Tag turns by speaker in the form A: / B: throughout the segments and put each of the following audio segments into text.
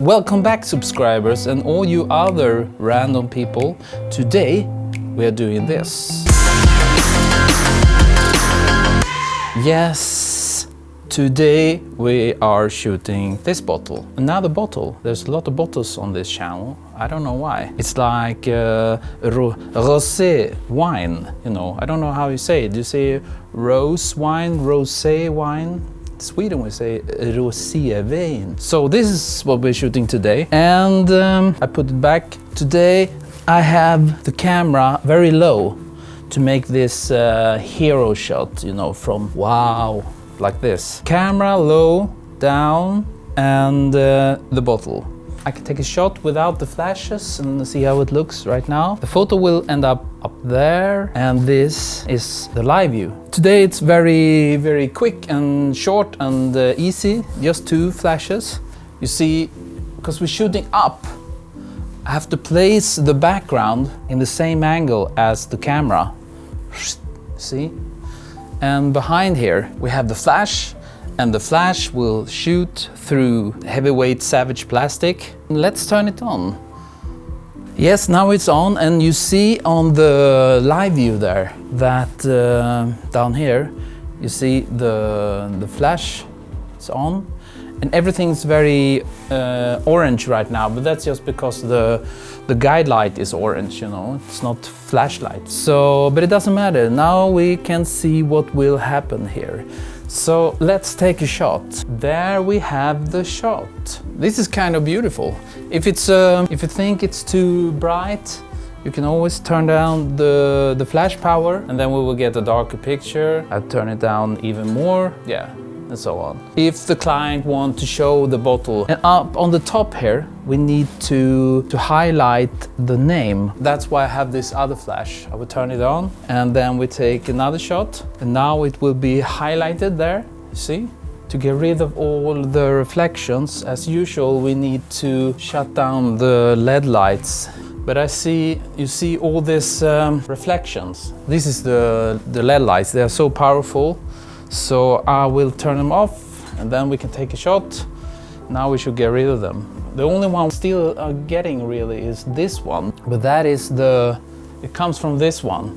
A: Welcome back, subscribers, and all you other random people. Today we are doing this. Yes, today we are shooting this bottle. Another bottle. There's a lot of bottles on this channel. I don't know why. It's like rosé wine, you know. I don't know how you say it. Do you say rose wine, rosé wine? In Sweden we say rosévin. So this is what we're shooting today, and I put it back. Today I have the camera very low to make this hero shot, you know, from wow, like this. Camera low, down, and the bottle. I can take a shot without the flashes and see how it looks right now. The photo will end up there, and this is the live view. Today it's very quick and short and easy, just 2 flashes. You see, because we're shooting up, I have to place the background in the same angle as the camera. See? And behind here we have the flash, and the flash will shoot through heavyweight Savage plastic. Let's turn it on. Yes, now it's on, and you see on the live view there that down here you see the flash is on, and everything's very orange right now, but that's just because the guide light is orange, you know, it's not flashlight. So, but it doesn't matter. Now we can see what will happen here. So let's take a shot. There we have the shot. This is kind of beautiful. If you think it's too bright, you can always turn down the flash power, and then we will get a darker picture. I'll turn it down even more, yeah, and so on. If the client wants to show the bottle, and up on the top here, we need to highlight the name. That's why I have this other flash. I will turn it on, and then we take another shot, and now it will be highlighted there, see? To get rid of all the reflections, as usual, we need to shut down the LED lights. But you see all these reflections. This is the LED lights. They are so powerful. So I will turn them off, and then we can take a shot. Now we should get rid of them. The only one still getting really is this one, but that is it comes from this one.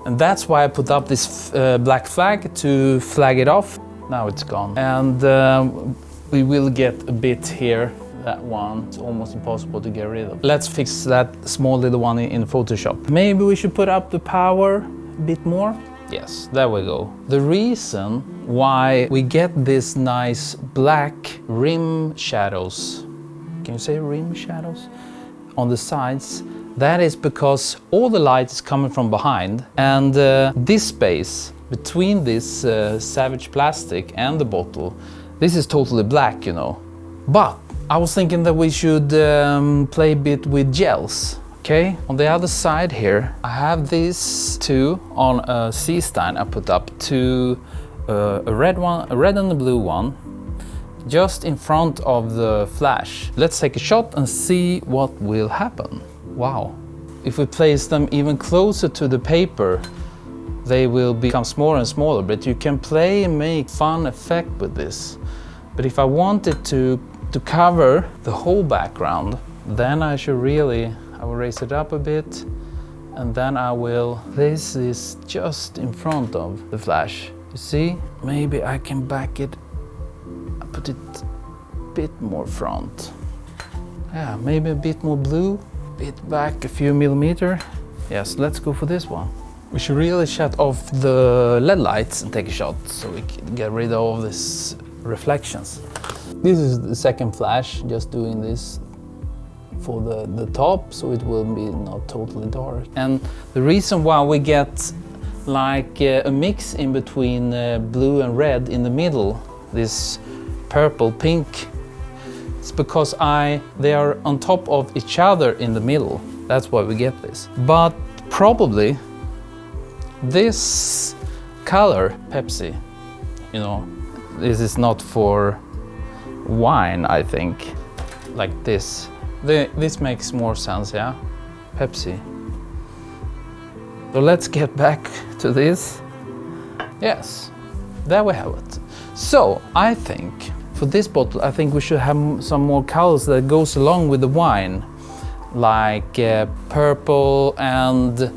A: And that's why I put up this black flag to flag it off. Now it's gone. And we will get a bit here. That one, it's almost impossible to get rid of. Let's fix that small little one in Photoshop. Maybe we should put up the power a bit more. Yes, there we go. The reason why we get this nice black rim shadows, can you say rim shadows? On the sides, that is because all the light is coming from behind, and this space between this Savage plastic and the bottle, this is totally black, you know. But I was thinking that we should play a bit with gels. Okay, on the other side here, I have these 2 on a C-stand. I put up 2, a red and a blue one, just in front of the flash. Let's take a shot and see what will happen. Wow. If we place them even closer to the paper, they will become smaller and smaller, but you can play and make fun effect with this. But if I wanted to cover the whole background, then I will raise it up a bit, and then this is just in front of the flash. You see? Maybe I can back it, put it a bit more front. Yeah, maybe a bit more blue, bit back a few millimeter. Yes, let's go for this one. We should really shut off the LED lights and take a shot so we can get rid of all these reflections. This is the second flash, just doing this for the top, so it will be not totally dark. And the reason why we get like a mix in between blue and red in the middle, this purple pink, it's because they are on top of each other in the middle. That's why we get this. But probably this color, Pepsi, you know, this is not for wine, I think, like this. This makes more sense, yeah? Pepsi. So let's get back to this. Yes, there we have it. So I think for this bottle, I think we should have some more colors that goes along with the wine, like purple and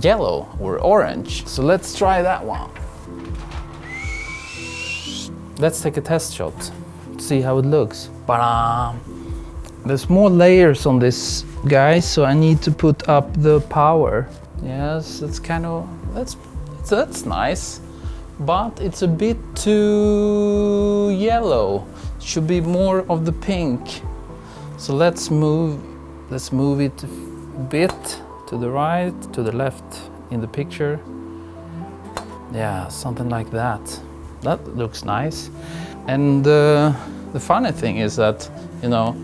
A: yellow or orange. So let's try that one. Let's take a test shot, see how it looks. There's more layers on this, guys, so I need to put up the power. Yes, it's kind of, that's nice, but it's a bit too yellow. Should be more of the pink. So let's move it a bit to the right, to the left in the picture. Yeah, something like that. That looks nice. And the funny thing is that, you know,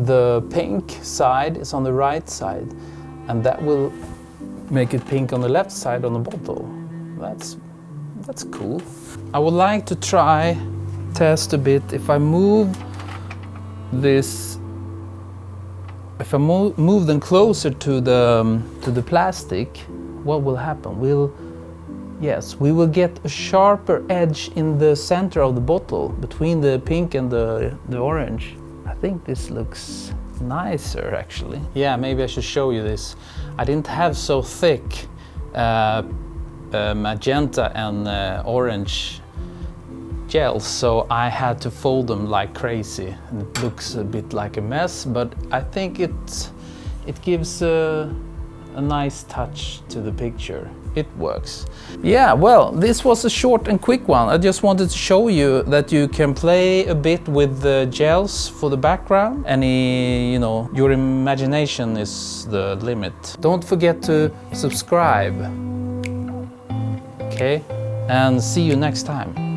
A: the pink side is on the right side, and that will make it pink on the left side on the bottle. That's cool. I would like to test a bit if I move this. If I move them closer to the plastic, what will happen? We will get a sharper edge in the center of the bottle between the pink and the orange. I think this looks nicer actually. Yeah, maybe I should show you this. I didn't have so thick magenta and orange gels, so I had to fold them like crazy, and it looks a bit like a mess, but I think it gives a nice touch to the picture. It works. Yeah, well, this was a short and quick one. I just wanted to show you that you can play a bit with the gels for the background. You know, your imagination is the limit. Don't forget to subscribe. Okay, and see you next time.